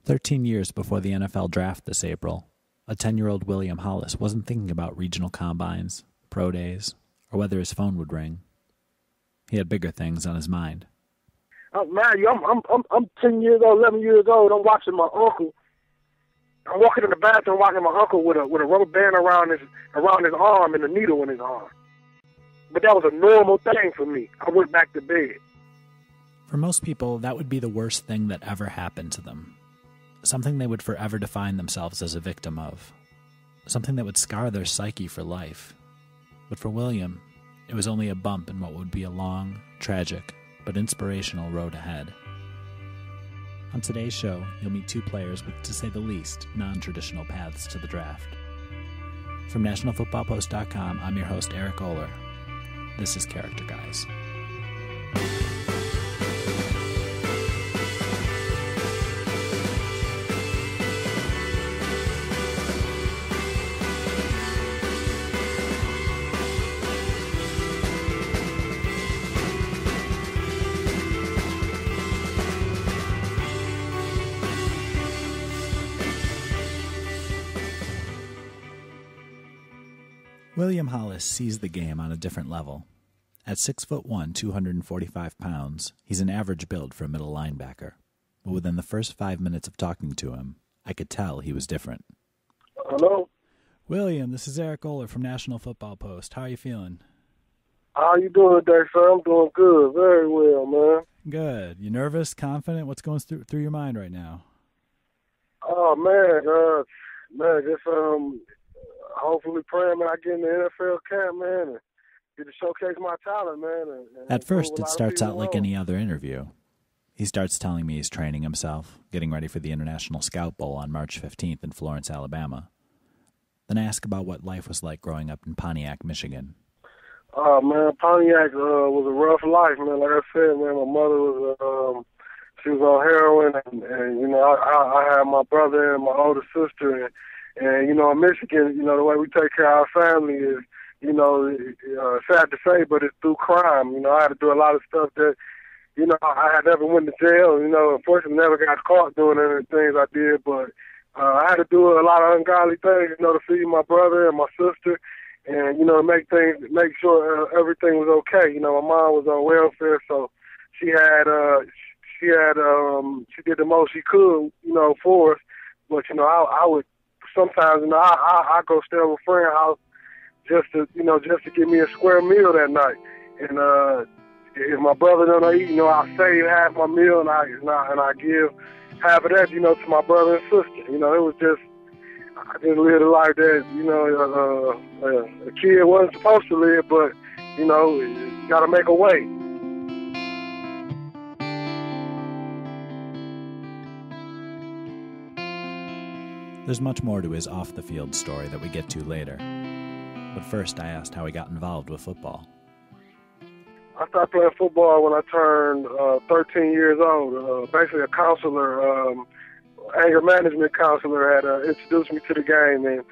13 years before the NFL draft this April, a 10-year-old William Hollis wasn't thinking about regional combines, pro days, or whether his phone would ring. He had bigger things on his mind. Man, I'm 10 years old, 11 years old. I'm watching my uncle. I'm walking in the bathroom watching my uncle with a rubber band around his arm and a needle in his arm. But that was a normal thing for me. I went back to bed. For most people, that would be the worst thing that ever happened to them. Something they would forever define themselves as a victim of. Something that would scar their psyche for life. But for William, it was only a bump in what would be a long, tragic, but inspirational road ahead. On today's show, you'll meet two players with, to say the least, non-traditional paths to the draft. From NationalFootballPost.com, I'm your host, Eric Oler. This is Character Guys. William Hollis sees the game on a different level. At 6'1", 245 pounds, he's an average build for a middle linebacker. But within the first 5 minutes of talking to him, I could tell he was different. Hello? William, this is Eric Oler from National Football Post. How are you feeling? How you doing today, sir? I'm doing good. Very well, man. Good. You nervous, confident? What's going through your mind right now? Oh, man, just hopefully praying that I get in the NFL camp, man, and get to showcase my talent, man. And At first, it starts out like any other interview. He starts telling me he's training himself, getting ready for the International Scout Bowl on March 15th in Florence, Alabama. Then I ask about what life was like growing up in Pontiac, Michigan. Oh, man, Pontiac was a rough life, man. Like I said, man, my mother was, she was on heroin, and you know, I had my brother and my older sister, and, you know, in Michigan, you know, the way we take care of our family is, you know, sad to say, but it's through crime. You know, I had to do a lot of stuff that, you know, I had never went to jail. You know, unfortunately, never got caught doing any of the things I did, but I had to do a lot of ungodly things, you know, to feed my brother and my sister, and, you know, make sure everything was okay. You know, my mom was on welfare, so she did the most she could, you know, for us. But, you know, I would sometimes, you know, I go stay over a friend's house just to get me a square meal that night. And if my brother don't eat, you know, I save half my meal and I give half of that, you know, to my brother and sister. You know, it was just, I just lived a life that, you know, a kid wasn't supposed to live, but, you know, you got to make a way. There's much more to his off-the-field story that we get to later. But first, I asked how he got involved with football. I started playing football when I turned 13 years old. Basically, a counselor, anger management counselor, had introduced me to the game, and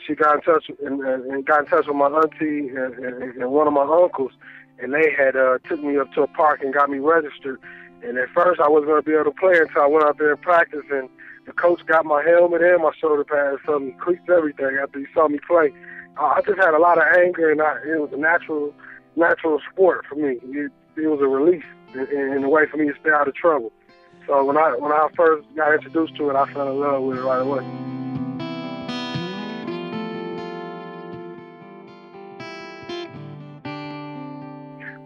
she got in touch and got in touch with my auntie and one of my uncles, and they had took me up to a park and got me registered. And at first, I wasn't going to be able to play until I went out there and practiced, and the coach got my helmet and my shoulder pads, some cleats, everything after he saw me play. I just had a lot of anger, and it was a natural sport for me. It was a release in a way for me to stay out of trouble. So when I first got introduced to it, I fell in love with it right away.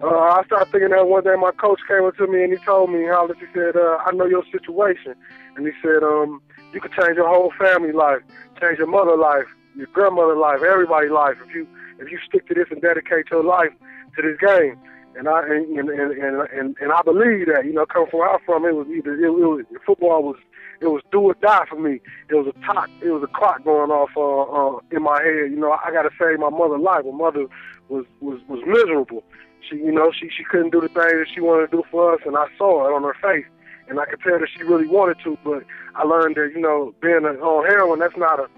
I started thinking that one day my coach came up to me and he told me, Hollis, he said, I know your situation. And he said, you could change your whole family life, change your mother's life, your grandmother's life, everybody's life if you stick to this and dedicate your life to this game. And I believe that, you know, coming from where I'm from, football was do or die for me. It was a clock going off in my head. You know, I got to save my mother's life. My mother was miserable. She couldn't do the things that she wanted to do for us, and I saw it on her face, and I could tell that she really wanted to. But I learned that, you know, being on heroin, that's not a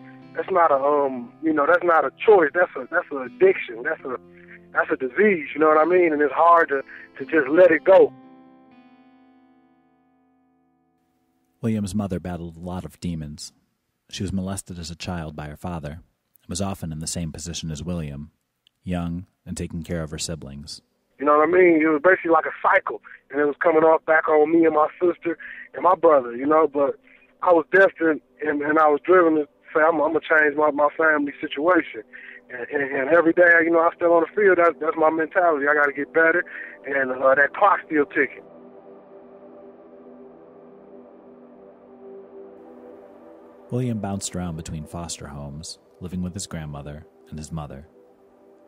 choice. That's an addiction. That's a disease. You know what I mean? And it's hard to just let it go. William's mother battled a lot of demons. She was molested as a child by her father and was often in the same position as William, young and taking care of her siblings. You know what I mean? It was basically like a cycle, and it was coming off back on me and my sister and my brother, you know, but I was destined and I was driven to say, I'm going to change my family situation. And every day, you know, I step on the field, that's my mentality. I got to get better, and that clock's still ticking. William bounced around between foster homes, living with his grandmother and his mother.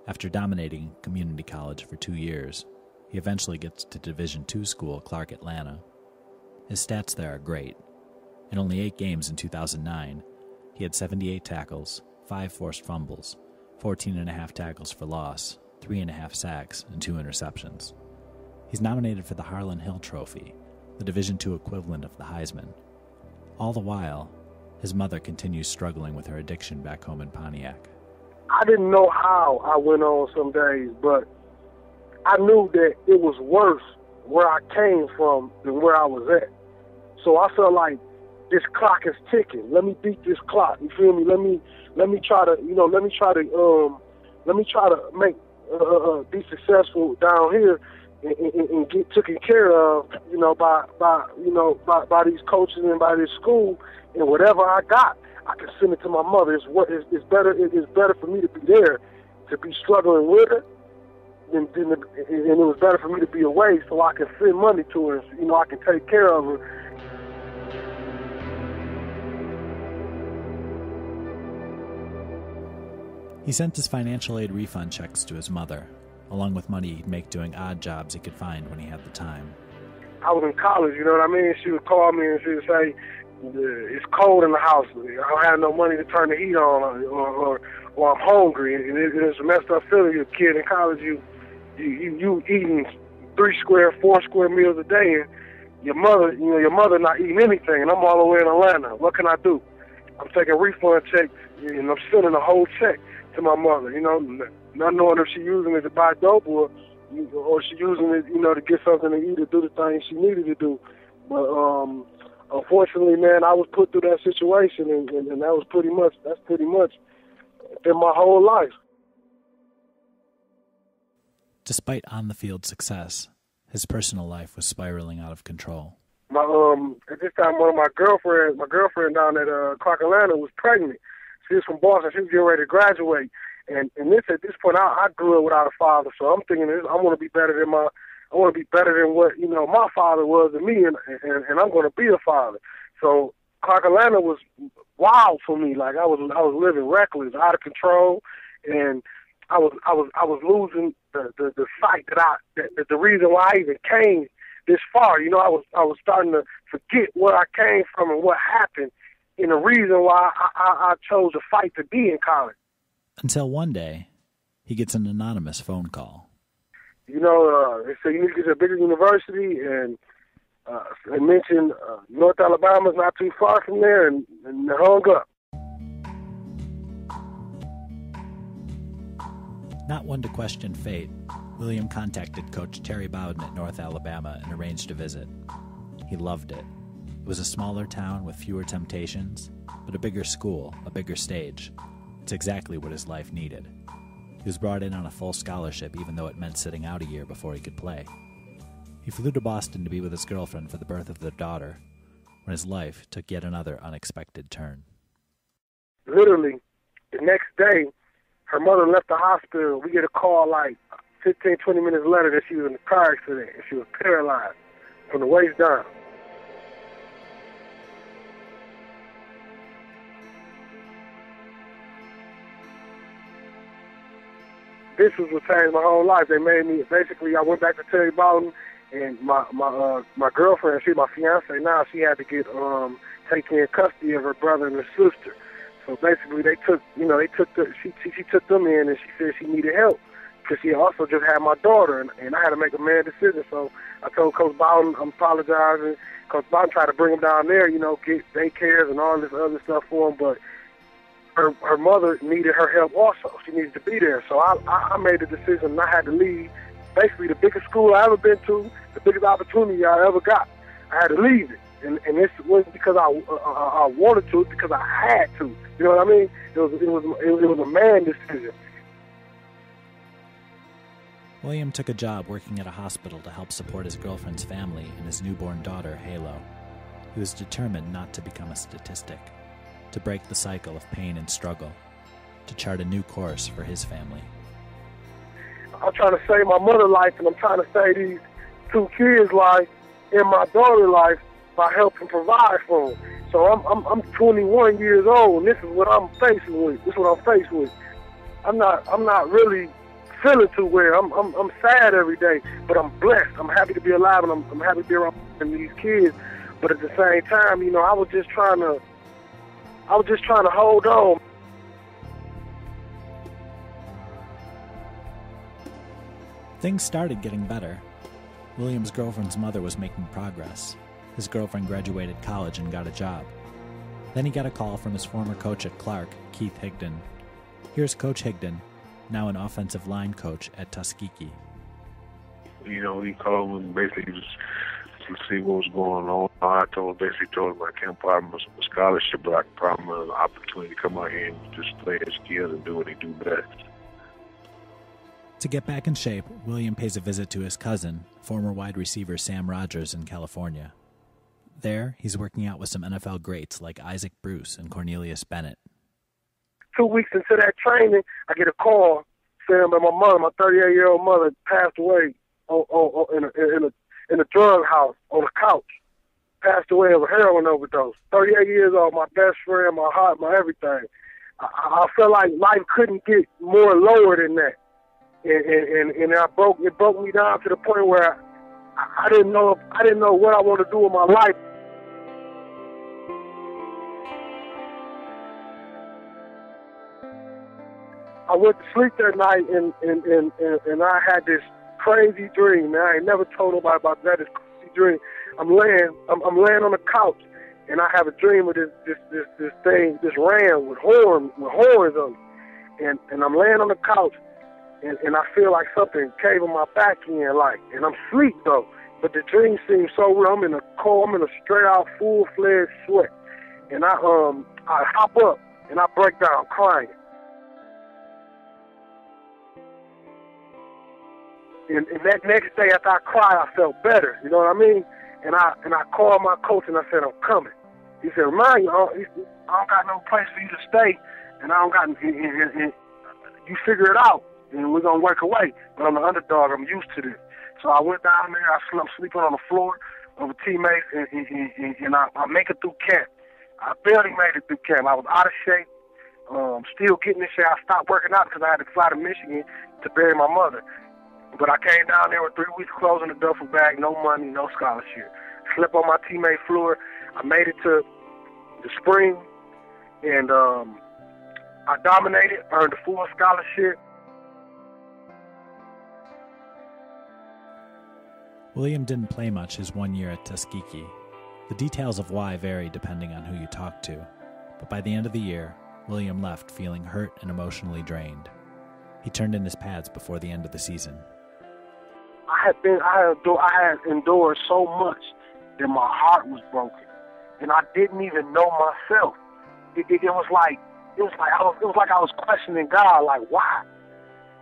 After dominating community college for 2 years, he eventually gets to Division II school Clark Atlanta. His stats there are great. In only 8 games in 2009, he had 78 tackles, 5 forced fumbles, 14.5 tackles for loss, 3.5 sacks, and 2 interceptions. He's nominated for the Harlan Hill Trophy, the Division II equivalent of the Heisman. All the while, his mother continues struggling with her addiction back home in Pontiac. I didn't know how I went on some days, but I knew that it was worse where I came from than where I was at. So I felt like this clock is ticking. Let me beat this clock. You feel me? Let me try to make be successful down here and get taken care of, you know, by these coaches and by this school, and whatever I got, I can send it to my mother. It's better for me to be there, to be struggling with her, and it was better for me to be away so I can send money to her. So, you know, I can take care of her. He sent his financial aid refund checks to his mother, along with money he'd make doing odd jobs he could find when he had the time. I was in college, you know what I mean? She would call me and she would say, it's cold in the house. I don't have no money to turn the heat on, or I'm hungry. And it's a messed up feeling. You're a kid in college, you eating 3 square, 4 square meals a day, and your mother not eating anything, and I'm all the way in Atlanta. What can I do? I'm taking refund checks, and I'm sending a whole check to my mother, you know, not knowing if she's using it to buy dope or she using it, you know, to get something to eat or do the things she needed to do. But unfortunately, man, I was put through that situation, and that's pretty much been my whole life. Despite on-the-field success, his personal life was spiraling out of control. At this time, one of my girlfriend down at Clark Atlanta was pregnant. She was from Boston. She was getting ready to graduate. And at this point, I grew up without a father. So I'm thinking, I want to be better than what, you know, my father was to me, and I'm going to be a father. So Clark Atlanta was wild for me. Like I was living reckless, out of control, and I was losing the sight that the reason why I even came this far. You know, I was starting to forget where I came from and what happened, and the reason why I chose to fight to be in college. Until one day, he gets an anonymous phone call. You know, they say you need to get to a bigger university, and they mentioned North Alabama's not too far from there, and they hung up. Not one to question fate, William contacted Coach Terry Bowden at North Alabama and arranged a visit. He loved it. It was a smaller town with fewer temptations, but a bigger school, a bigger stage. It's exactly what his life needed. He was brought in on a full scholarship, even though it meant sitting out a year before he could play. He flew to Boston to be with his girlfriend for the birth of their daughter, when his life took yet another unexpected turn. Literally, the next day, her mother left the hospital. We get a call like 15, 20 minutes later that she was in a car accident and she was paralyzed from the waist down. This was what changed my whole life. They made me, basically, I went back to Terry Bowden, and my girlfriend, she's my fiance now, she had to get taking custody of her brother and her sister. So basically, she took them in, and she said she needed help because she also just had my daughter, and I had to make a mad decision. So I told Coach Bowden I'm apologizing. Coach Bowden tried to bring him down there, you know, get daycares and all this other stuff for him, but her mother needed her help also. She needed to be there. So I made the decision, and I had to leave basically the biggest school I ever been to, the biggest opportunity I ever got. I had to leave it. and this wasn't because I wanted to, it's because I had to. You know what I mean? It was a man decision. William took a job working at a hospital to help support his girlfriend's family and his newborn daughter, Halo. He was determined not to become a statistic, to break the cycle of pain and struggle, to chart a new course for his family. I'm trying to save my mother's life, and I'm trying to save these 2 kids' life and my daughter's life by helping provide for them. So I'm 21 years old, and this is what I'm facing with. This is what I'm faced with. I'm not really feeling too well. I'm sad every day, but I'm blessed. I'm happy to be alive, and I'm happy to be around these kids. But at the same time, you know, I was just trying to hold on. Things started getting better. William's girlfriend's mother was making progress. His girlfriend graduated college and got a job. Then he got a call from his former coach at Clark, Keith Higdon. Here's Coach Higdon, now an offensive line coach at Tuskegee. You know, he called me and basically just to see what was going on. I told him I can't promise a scholarship, but I can promise an opportunity to come out here and just play his skills and do what he do best. To get back in shape, William pays a visit to his cousin, former wide receiver Sam Rogers in California. There, he's working out with some NFL greats like Isaac Bruce and Cornelius Bennett. 2 weeks into that training, I get a call saying that my mother, my 38-year-old mother, passed away in a drug house on a couch. Passed away of a heroin overdose. 38 years old, my best friend, my heart, my everything. I felt like life couldn't get more lower than that. And it broke me down to the point where I didn't know what I want to do with my life. I went to sleep that night and I had this crazy dream, man. I ain't never told nobody about that. This crazy dream. I'm laying on the couch, and I have a dream of this thing, this ram with horns on it, and I'm laying on the couch, and I feel like something caving my back in, like, and I'm asleep though, but the dream seems so real. I'm in a straight out full-fledged sweat, and I hop up and I break down crying. And that next day after I cried, I felt better. You know what I mean? And I called my coach and I said, I'm coming. He said, remind you, I don't got no place for you to stay, and I don't got, and you figure it out, and we're going to work away. But I'm the underdog. I'm used to this. So I went down there. I'm sleeping on the floor with teammates, and I make it through camp. I barely made it through camp. I was out of shape, still getting in shape. I stopped working out because I had to fly to Michigan to bury my mother. But I came down there with 3 weeks clothes in a duffel bag, no money, no scholarship. Slept on my teammate floor. I made it to the spring, and I dominated, earned a full scholarship. William didn't play much his 1 year at Tuskegee. The details of why vary depending on who you talk to, but by the end of the year, William left feeling hurt and emotionally drained. He turned in his pads before the end of the season. I had endured so much that my heart was broken, and I didn't even know myself. It was like I was questioning God, like why?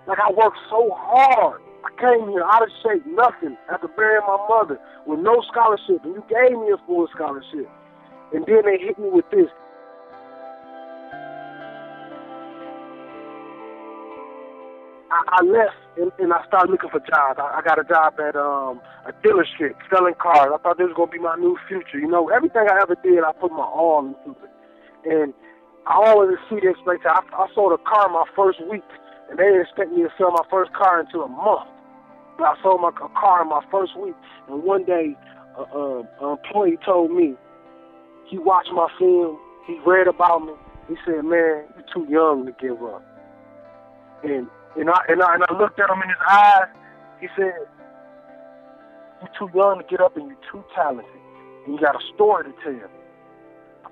Like I worked so hard. I came here out of shape, nothing, after burying my mother with no scholarship, and you gave me a full scholarship, and then they hit me with this. I left and I started looking for jobs. I got a job at a dealership selling cars. I thought this was going to be my new future. You know, everything I ever did, I put my all into it. And I always see the expectation. I sold a car my first week, and they didn't expect me to sell my first car until a month. But I sold a car in my first week, and one day an employee told me, he watched my film, he read about me, he said, man, you're too young to give up. And I looked at him in his eyes. He said, you're too young to get up and you're too talented. And you got a story to tell.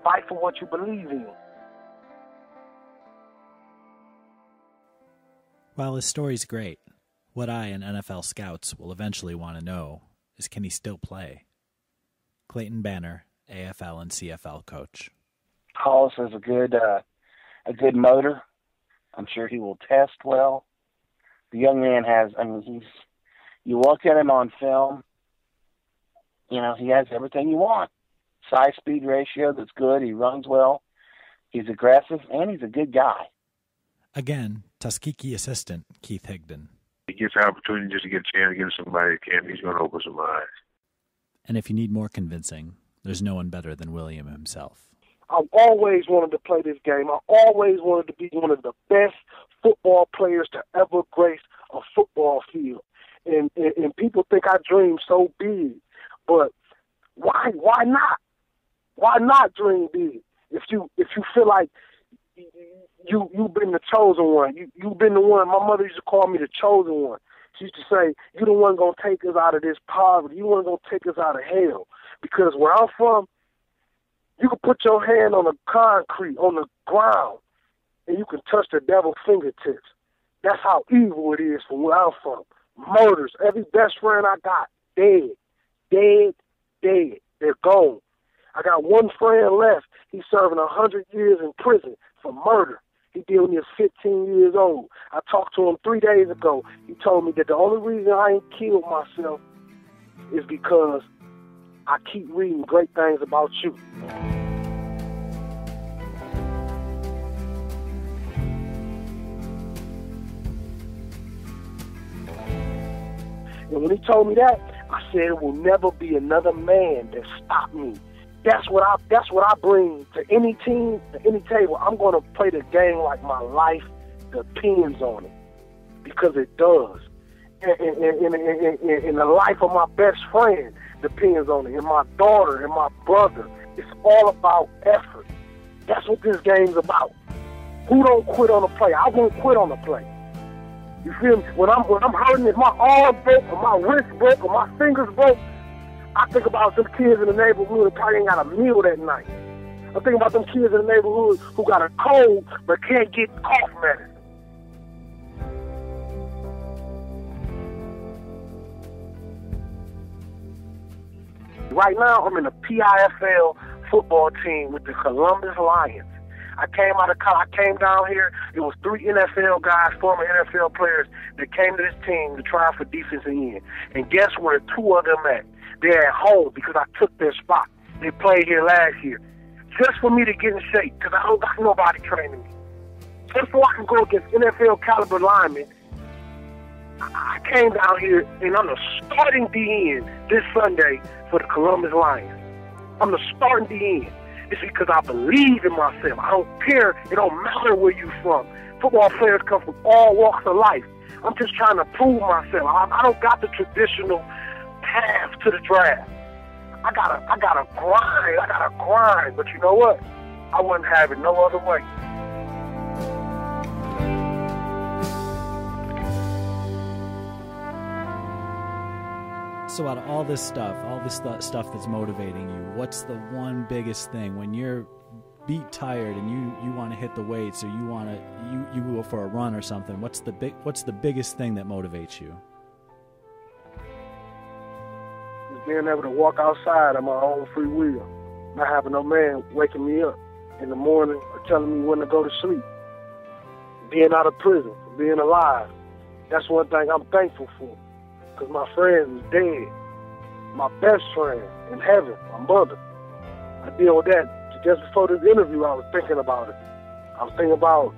Fight for what you believe in. While his story's great, what I and NFL scouts will eventually want to know is, can he still play? Clayton Banner, AFL and CFL coach. Hollis is a good motor. I'm sure he will test well. The young man has, you look at him on film, he has everything you want. Size-speed ratio that's good. He runs well. He's aggressive, and he's a good guy. Again, Tuskegee assistant Keith Higdon. He gets the opportunity just to get a chance to get somebody that can. He's going to open some eyes. And if you need more convincing, there's no one better than William himself. I always wanted to play this game. I always wanted to be one of the best football players to ever grace a football field. And people think I dream so big, but why not? Why not dream big? If you feel like you've been the chosen one, you've been the one. My mother used to call me the chosen one. She used to say, "You the one gonna take us out of this poverty. You the one gonna take us out of hell." Because where I'm from, you can put your hand on the concrete, on the ground, and you can touch the devil's fingertips. That's how evil it is from where I'm from. Murders. Every best friend I got, dead. They're gone. I got one friend left. He's serving 100 years in prison for murder. He did when he was 15 years old. I talked to him 3 days ago. He told me that the only reason I ain't killed myself is because I keep reading great things about you. And when he told me that, I said, it will never be another man that stopped me. That's what I bring to any team, to any table. I'm going to play the game like my life depends on it, because it does. And the life of my best friend depends on it, and my daughter and my brother. It's all about effort. That's what this game's about. Who don't quit on a play? I won't quit on a play. You feel me? When I'm hurting, if my arm broke or my wrist broke or my fingers broke, I think about them kids in the neighborhood who probably ain't got a meal that night. I think about them kids in the neighborhood who got a cold but can't get cough medicine. Right now, I'm in the PIFL football team with the Columbus Lions. I came down here. It was 3 NFL guys, former NFL players, that came to this team to try for defensive end. And guess where 2 of them at? They're at home because I took their spot. They played here last year. Just for me to get in shape, because I don't got nobody training me. Just so I can go against NFL caliber linemen, I came down here and I'm the starting DN this Sunday for the Columbus Lions. I'm the starting DN. It's because I believe in myself. I don't care. It don't matter where you're from. Football players come from all walks of life. I'm just trying to prove myself. I don't got the traditional path to the draft. I gotta grind. But you know what? I wouldn't have it no other way. So out of all this stuff that's motivating you, what's the one biggest thing when you're beat tired and you want to hit the weights, or you go for a run or something? What's the biggest thing that motivates you? Just being able to walk outside on my own free will, not having no man waking me up in the morning or telling me when to go to sleep. Being out of prison, being alive. That's one thing I'm thankful for. Because my friend is dead. My best friend in heaven, my mother. I deal with that. Just before this interview, I was thinking about it. I was thinking about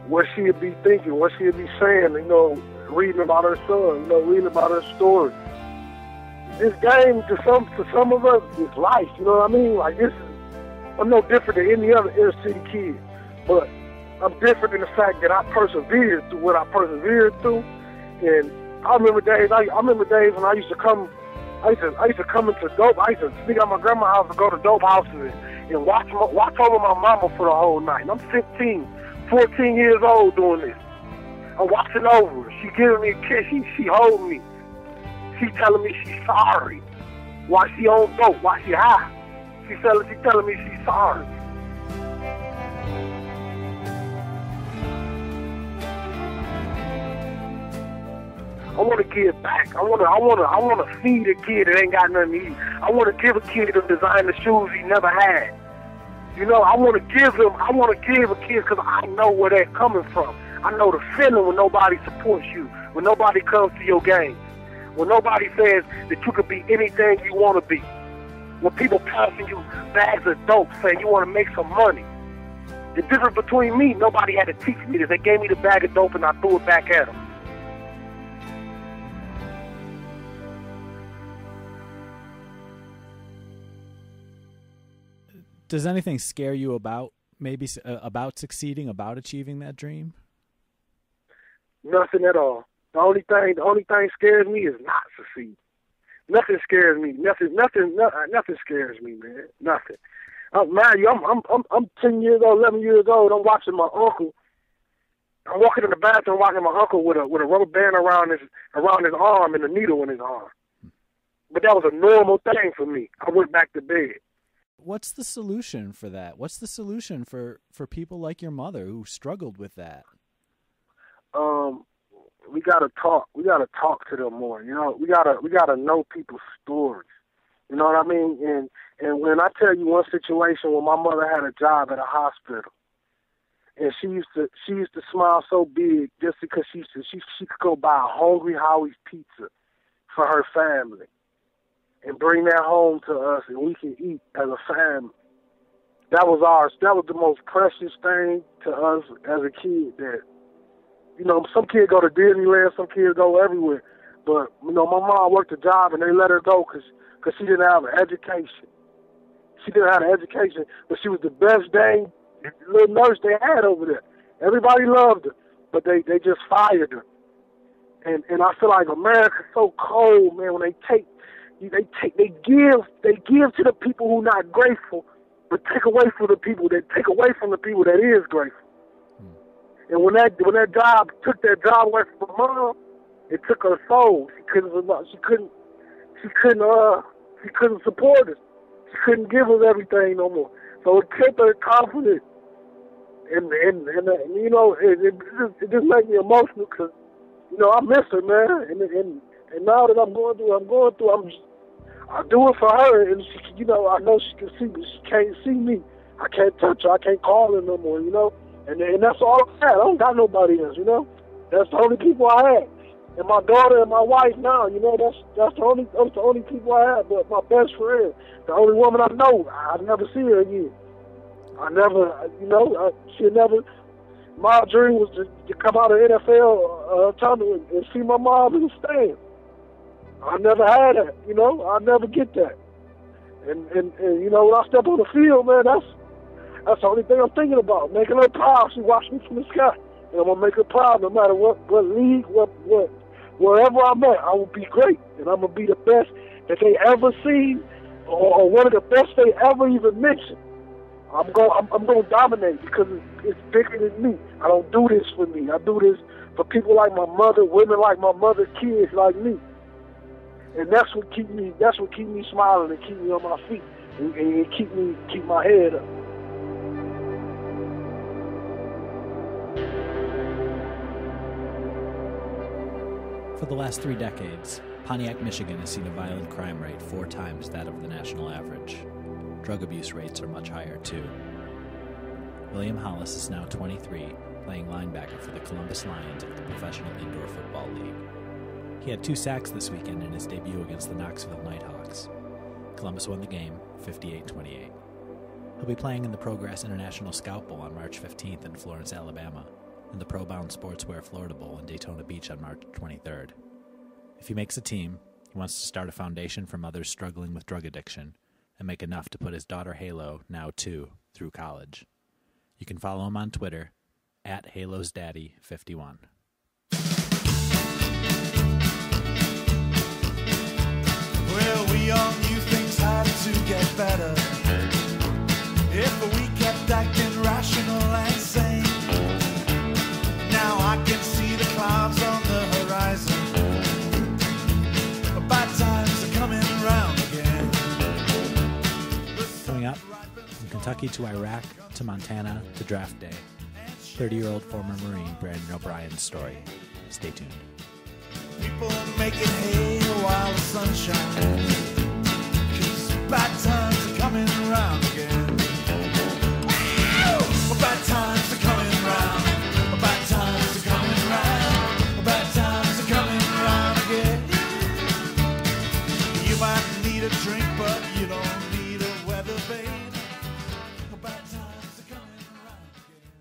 what she'd be thinking, what she'd be saying, reading about her son, reading about her story. This game, to some of us, is life, you know what I mean? Like, I'm no different than any other inner city kid, but I'm different in the fact that I persevered through what I persevered through. And I remember days when I used to come into dope. I used to sneak out my grandma's house and go to dope houses and watch over my mama for the whole night. And I'm 14 years old doing this. I'm watching over her. She giving me a kiss. She holding me. She telling me she's sorry. While she on dope, while she high. She telling me she's sorry. I want to give back. I want to feed a kid that ain't got nothing to eat. I want to give a kid the designer shoes he never had. You know, I want to give a kid because I know where they're coming from. I know the feeling when nobody supports you, when nobody comes to your games, when nobody says that you could be anything you want to be, when people passing you bags of dope saying you want to make some money. The difference between me, nobody had to teach me this. They gave me the bag of dope and I threw it back at them. Does anything scare you about about succeeding, about achieving that dream? Nothing at all. The only thing scares me is not succeeding. Nothing scares me. Nothing scares me, man. Nothing. Man, I'm 10 years old, 11 years old. I'm watching my uncle. I'm walking in the bathroom watching my uncle with a rubber band around his arm and a needle in his arm. But that was a normal thing for me. I went back to bed. What's the solution for that? What's the solution for people like your mother who struggled with that? We gotta talk. We gotta talk to them more. You know, we gotta know people's stories. You know what I mean? And when I tell you one situation where my mother had a job at a hospital, and she used to smile so big just because she could go buy a Hungry Howie's pizza for her family and bring that home to us, and we can eat as a family. That was ours. That was the most precious thing to us as a kid. That, you know, some kids go to Disneyland, some kids go everywhere. But, you know, my mom worked a job and they let her go because she didn't have an education. She didn't have an education, but she was the best dang little nurse they had over there. Everybody loved her, but they just fired her. And I feel like America's so cold, man, when they give to the people who not grateful, but take away from the people that is grateful. And when that job took that job away from her mom, it took her soul. She couldn't support us. She couldn't give us everything no more. So it kept her confident. And you know, it just makes me emotional because, you know, I miss her, man. And now that I'm going through, I do it for her, and she, you know, I know she can see me. She can't see me. I can't touch her. I can't call her no more, you know. And that's all I had. I don't got nobody else, you know. That's the only people I had. And my daughter and my wife now, you know, that's the only people I had. But my best friend, the only woman I know, I never see her again. I never, you know, my dream was to come out of NFL tournament and see my mom in the stand. I never had that, you know. I never get that. And you know, when I step on the field, man, that's the only thing I'm thinking about, making her proud. She watched me from the sky, and I'm gonna make her proud no matter what league, wherever I'm at. I will be great, and I'm gonna be the best that they ever seen, or one of the best they ever even mentioned. I'm gonna dominate because it's bigger than me. I don't do this for me. I do this for people like my mother, women like my mother, kids like me. And that's what keep me smiling and keep me on my feet and keep my head up. For the last 3 decades, Pontiac, Michigan has seen a violent crime rate 4 times that of the national average. Drug abuse rates are much higher, too. William Hollis is now 23, playing linebacker for the Columbus Lions of the Professional Indoor Football League. He had 2 sacks this weekend in his debut against the Knoxville Nighthawks. Columbus won the game 58-28. He'll be playing in the Progress International Scout Bowl on March 15th in Florence, Alabama, and the Pro Bound Sportswear Florida Bowl in Daytona Beach on March 23rd. If he makes a team, he wants to start a foundation for mothers struggling with drug addiction and make enough to put his daughter Halo, now 2, through college. You can follow him on Twitter at HalosDaddy51. Well, we all knew things had to get better if we kept acting rational and sane. Now I can see the clouds on the horizon. Bad times are coming round again. Coming up, from Kentucky to Iraq to Montana to draft day, 30-year-old former Marine Brandon O'Brien's story. Stay tuned. People making hay while the sun shines. 'Cause bad times are coming round again. Well, bad times are coming round. Bad times are coming round. Bad times are coming round again. You might need a drink, but you don't need a weather vane. Bad times are coming round again.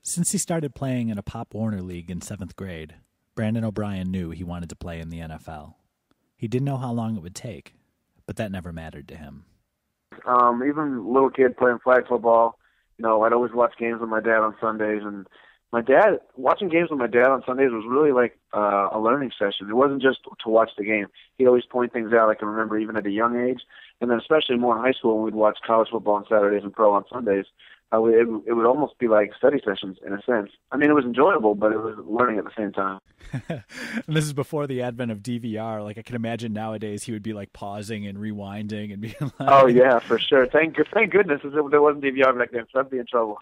Since he started playing in a Pop Warner League in 7th grade, Brandon O'Brien knew he wanted to play in the NFL. He didn't know how long it would take, but that never mattered to him. Even a little kid playing flag football, I'd always watch games with my dad on Sundays, and watching games with my dad on Sundays was really like a learning session. It wasn't just to watch the game. He'd always point things out I can remember even at a young age, and then especially more in high school when we'd watch college football on Saturdays and pro on Sundays. It would almost be like study sessions in a sense. I mean, it was enjoyable, but it was learning at the same time. And this is before the advent of DVR. Like, I can imagine nowadays he would be like pausing and rewinding and being like... Oh yeah, for sure. Thank goodness there wasn't DVR back then, so I'd be in trouble.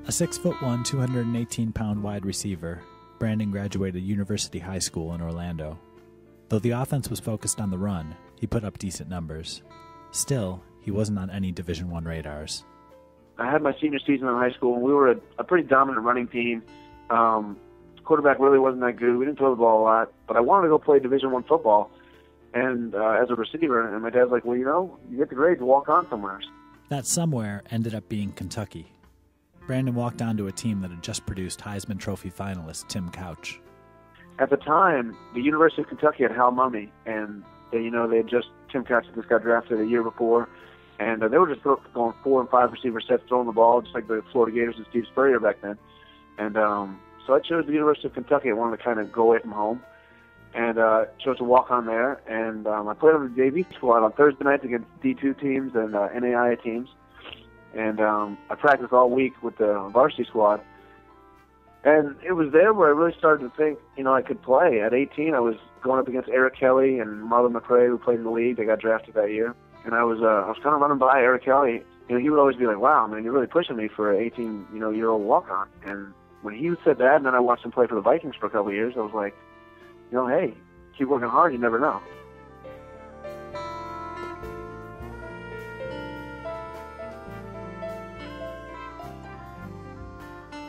A 6'1", 218-pound wide receiver, Brandon graduated University High School in Orlando. Though the offense was focused on the run, he put up decent numbers. Still, he wasn't on any Division I radars. I had my senior season in high school, and we were a pretty dominant running team. Quarterback really wasn't that good. We didn't throw the ball a lot, but I wanted to go play Division I football and as a receiver. And my dad's like, well, you get the grades, walk on somewhere. That somewhere ended up being Kentucky. Brandon walked onto a team that had just produced Heisman Trophy finalist Tim Couch. At the time, the University of Kentucky had Hal Mumme, and Tim Couch just got drafted a year before, and they were just going 4 and 5 receiver sets, throwing the ball, just like the Florida Gators and Steve Spurrier back then. And so I chose the University of Kentucky. I wanted to kind of go away from home, and chose to walk on there. And I played on the JV squad on Thursday nights against D2 teams and NAIA teams. And I practiced all week with the varsity squad. And it was there where I really started to think, I could play. At 18, I was going up against Eric Kelly and Marlon McRae, who played in the league. They got drafted that year. And I was kind of running by Eric Kelly. He would always be like, wow, man, you're really pushing me for an 18-year-old walk-on. And when he said that, and then I watched him play for the Vikings for a couple of years, I was like, hey, keep working hard, you never know.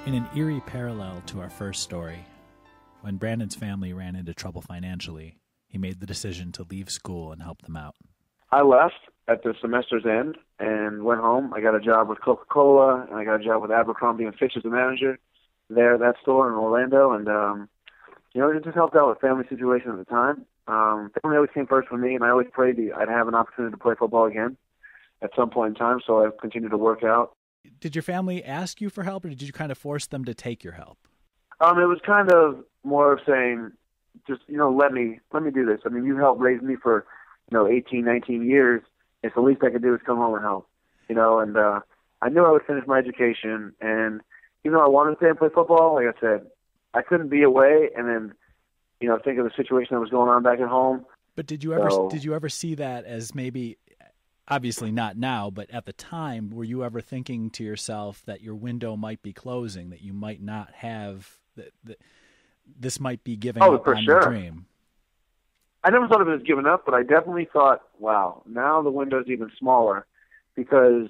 In an eerie parallel to our first story, when Brandon's family ran into trouble financially, he made the decision to leave school and help them out. I left at the semester's end and went home. I got a job with Coca-Cola, and I got a job with Abercrombie & Fitch as a manager there at that store in Orlando. And, it just helped out with family situation at the time. Family always came first for me, and I always prayed I'd have an opportunity to play football again at some point in time, so I continued to work out. Did your family ask you for help, or did you kind of force them to take your help? It was kind of more of saying, just, let me do this. I mean, you helped raise me for, 18, 19 years. It's the least I could do is come home and help, and I knew I would finish my education. And even though I wanted to stay and play football, like I said, I couldn't be away and then, think of the situation that was going on back at home. But did you ever see that as maybe, obviously not now, but at the time, were you ever thinking to yourself that your window might be closing, that you might not have, this might be giving up on your dream? I never thought of it as giving up, but I definitely thought, wow, now the window's even smaller because,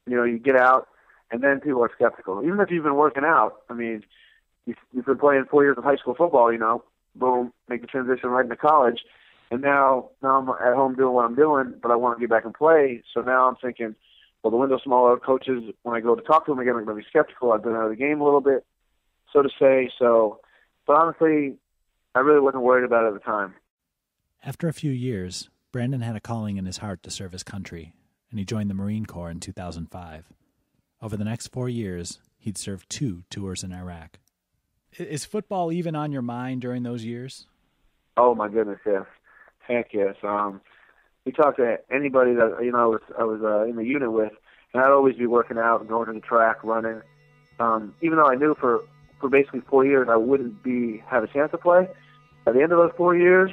you get out and then people are skeptical. Even if you've been working out, I mean, you've been playing 4 years of high school football, boom, make the transition right into college. And now I'm at home doing what I'm doing, but I want to get back and play. So now I'm thinking, well, the window's smaller. Coaches, when I go to talk to them again, I'm going to be skeptical. I've been out of the game a little bit, so to say. But honestly, I really wasn't worried about it at the time. After a few years, Brandon had a calling in his heart to serve his country, and he joined the Marine Corps in 2005. Over the next 4 years, he'd served 2 tours in Iraq. Is football even on your mind during those years? Oh, my goodness, yes. Heck yes. We talked to anybody that I was in the unit with, and I'd always be working out and going to the track, running. Even though I knew for basically 4 years I wouldn't have a chance to play. At the end of those 4 years,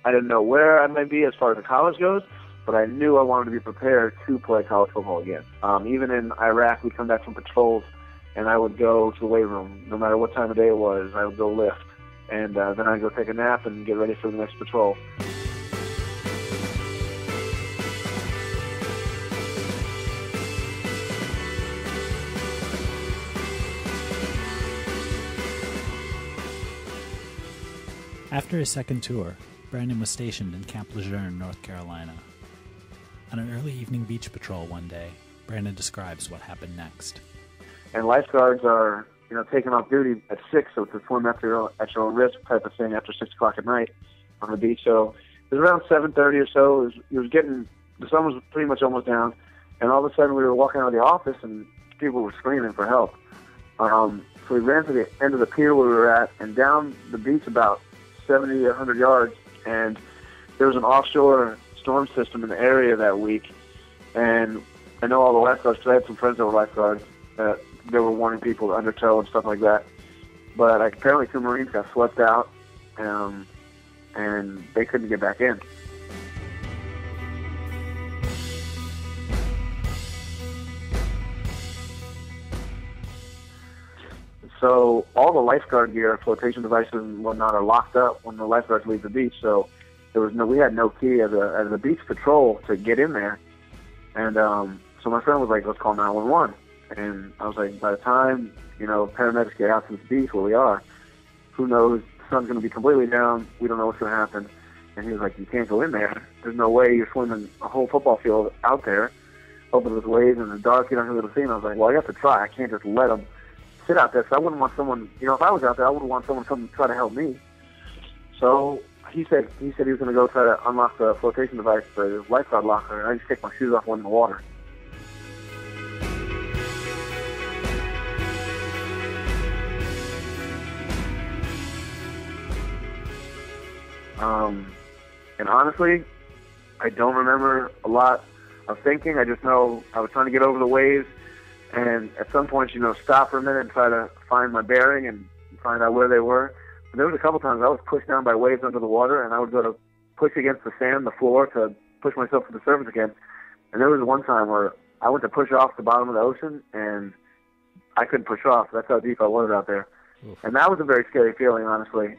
I didn't know where I might be as far as the college goes, but I knew I wanted to be prepared to play college football again. Even in Iraq, we'd come back from patrols, and I would go to the weight room. No matter what time of day it was, I would go lift. And then I'd go take a nap and get ready for the next patrol. After his second tour, Brandon was stationed in Camp Lejeune, North Carolina. On an early evening beach patrol one day, Brandon describes what happened next. And lifeguards are, taking off duty at 6, so it's a swim at your own risk type of thing after 6 o'clock at night on the beach. So it was around 7:30 or so. The sun was pretty much almost down, and all of a sudden we were walking out of the office and people were screaming for help. So we ran to the end of the pier where we were at and down the beach about 70 or 100 yards, and there was an offshore storm system in the area that week. And I know all the lifeguards, because I had some friends that were lifeguards, that they were warning people to undertow and stuff like that. But apparently 2 Marines got swept out, and they couldn't get back in. So all the lifeguard gear, flotation devices and whatnot are locked up when the lifeguards leave the beach. So we had no key as a beach patrol to get in there. And so my friend was like, let's call 911. And I was like, by the time, paramedics get out to this beach where we are, who knows, the sun's going to be completely down. We don't know what's going to happen. And he was like, you can't go in there. There's no way you're swimming a whole football field out there, open with waves in the dark, you don't have to see. And I was like, well, I have to try. I can't just let them sit out there. So I wouldn't want someone, if I was out there, I wouldn't want someone to come try to help me. So he said he was going to go try to unlock the flotation device, the lifeguard locker, and I just kicked my shoes off, went in the water. And honestly, I don't remember a lot of thinking. I just know I was trying to get over the waves, and at some point, stop for a minute and try to find my bearing and find out where they were. But there was a couple times I was pushed down by waves under the water, and I would go to push against the sand, the floor, to push myself to the surface again. And there was one time where I went to push off the bottom of the ocean, and I couldn't push off. That's how deep I was out there. Oof. And that was a very scary feeling, honestly.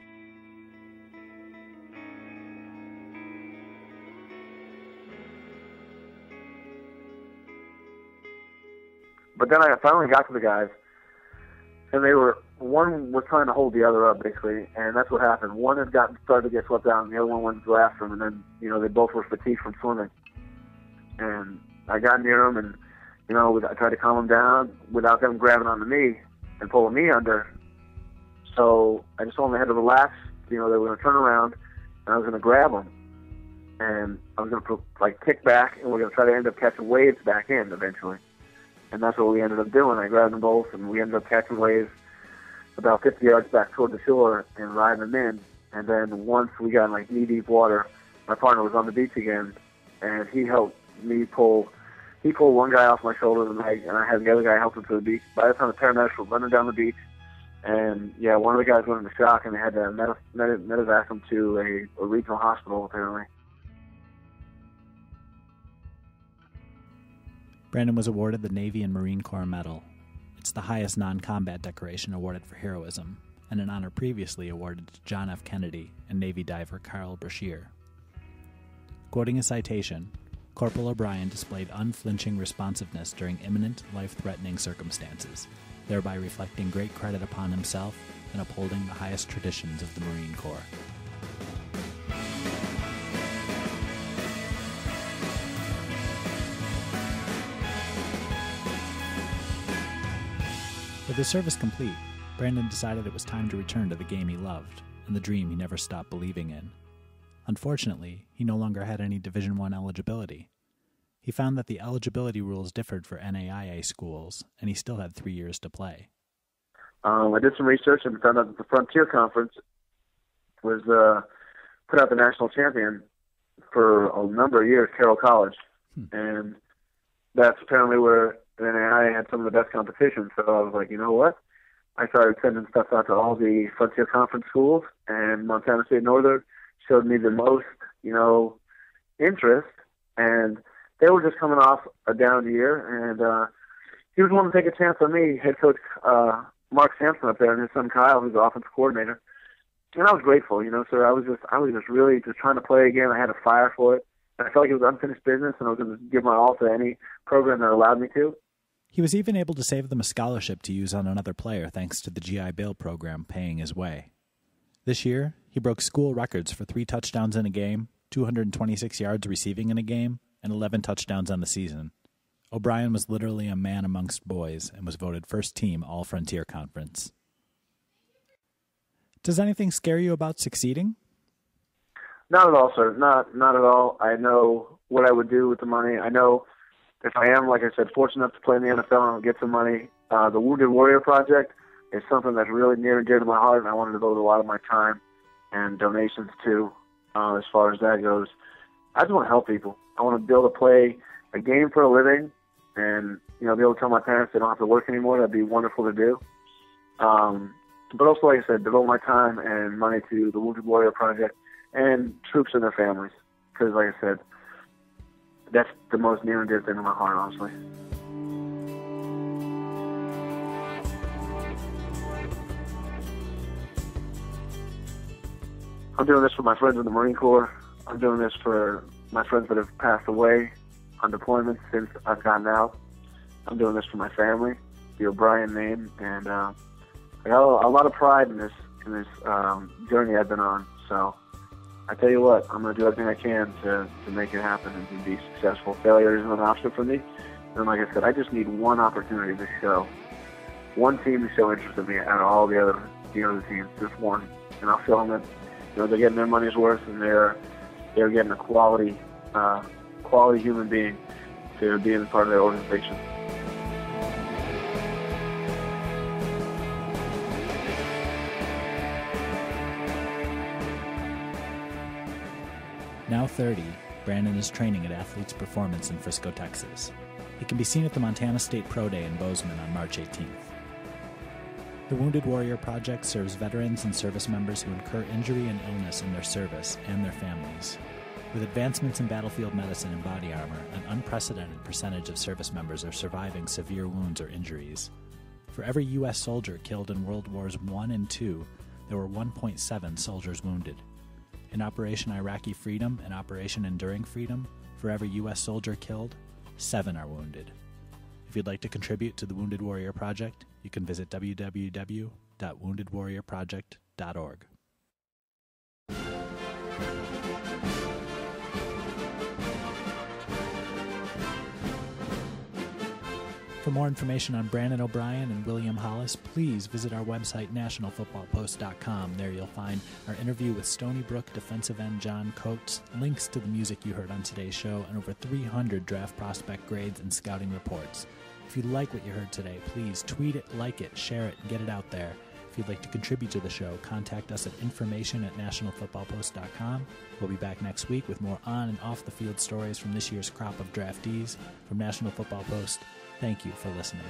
But then I finally got to the guys, and one was trying to hold the other up, basically, and that's what happened. One had started to get swept out, and the other one went to go after him, and then, they both were fatigued from swimming. And I got near them, and, I tried to calm them down without them grabbing onto me and pulling me under. So I just told them they had to relax. They were going to turn around, and I was going to grab them. And I was going to, kick back, and we're going to try to end up catching waves back in eventually. And that's what we ended up doing. I grabbed them both, and we ended up catching waves about 50 yards back toward the shore and riding them in. And then once we got in knee-deep water, my partner was on the beach again, and he helped me pull one guy off my shoulder, and I had the other guy help him to the beach. By the time the paramedics were running down the beach, and one of the guys went into shock, and they had to medevac him to a regional hospital, apparently. Brandon was awarded the Navy and Marine Corps Medal. It's the highest non-combat decoration awarded for heroism, and an honor previously awarded to John F. Kennedy and Navy diver Carl Brashear. Quoting a citation, Corporal O'Brien displayed unflinching responsiveness during imminent, life-threatening circumstances, thereby reflecting great credit upon himself and upholding the highest traditions of the Marine Corps. With his service complete, Brandon decided it was time to return to the game he loved and the dream he never stopped believing in. Unfortunately, he no longer had any Division I eligibility. He found that the eligibility rules differed for NAIA schools, and he still had 3 years to play. I did some research and found out that the Frontier Conference was put out the national champion for a number of years, Carroll College. And that's apparently where NAIA had some of the best competition. So I was like, you know what? I started sending stuff out to all the Frontier Conference schools, and Montana State Northern showed me the most, interest. And they were just coming off a down year, and he was willing to take a chance on me, head coach Mark Sampson up there, and his son Kyle, who's the offensive coordinator. And I was grateful, sir. I was just really just trying to play again. I had a fire for it. And I felt like it was unfinished business, and I was going to give my all to any program that allowed me to. He was even able to save them a scholarship to use on another player thanks to the GI Bill program paying his way. This year, he broke school records for 3 touchdowns in a game, 226 yards receiving in a game, and 11 touchdowns on the season. O'Brien was literally a man amongst boys and was voted first team All-Frontier Conference. Does anything scare you about succeeding? Not at all, sir. Not at all. I know what I would do with the money. I know if I am, like I said, fortunate enough to play in the NFL and get some money, the Wounded Warrior Project is something that's really near and dear to my heart, and I want to devote a lot of my time and donations to as far as that goes. I just want to help people. I want to be able to play a game for a living and, be able to tell my parents they don't have to work anymore. That'd be wonderful to do. But also, like I said, devote my time and money to the Wounded Warrior Project and troops and their families. Because, like I said, that's the most near and dear thing to my heart, honestly. I'm doing this for my friends in the Marine Corps. I'm doing this for my friends that have passed away on deployment since I've gotten out. I'm doing this for my family, the O'Brien name, and I got a lot of pride in this journey I've been on. So I tell you what, I'm going to do everything I can to make it happen and to be successful. Failure isn't an option for me. And like I said, I just need one opportunity to show, one team to show interest in me out of all the other teams, just one. And I'll show them that they're getting their money's worth and they're getting a quality human being to be in part of their organization. Now 30, Brandon is training at Athletes Performance in Frisco, Texas. He can be seen at the Montana State Pro Day in Bozeman on March 18th. The Wounded Warrior Project serves veterans and service members who incur injury and illness in their service and their families. With advancements in battlefield medicine and body armor, an unprecedented percentage of service members are surviving severe wounds or injuries. For every U.S. soldier killed in World Wars I and II, there were 1.7 soldiers wounded. In Operation Iraqi Freedom and Operation Enduring Freedom, for every U.S. soldier killed, 7 are wounded. If you'd like to contribute to the Wounded Warrior Project, you can visit www.woundedwarriorproject.org. For more information on Brandon O'Brien and William Hollis, please visit our website, nationalfootballpost.com. There you'll find our interview with Stony Brook defensive end John Coates, links to the music you heard on today's show, and over 300 draft prospect grades and scouting reports. If you like what you heard today, please tweet it, like it, share it, and get it out there. If you'd like to contribute to the show, contact us at information@nationalfootballpost.com. We'll be back next week with more on and off the field stories from this year's crop of draftees. From National Football Post, thank you for listening.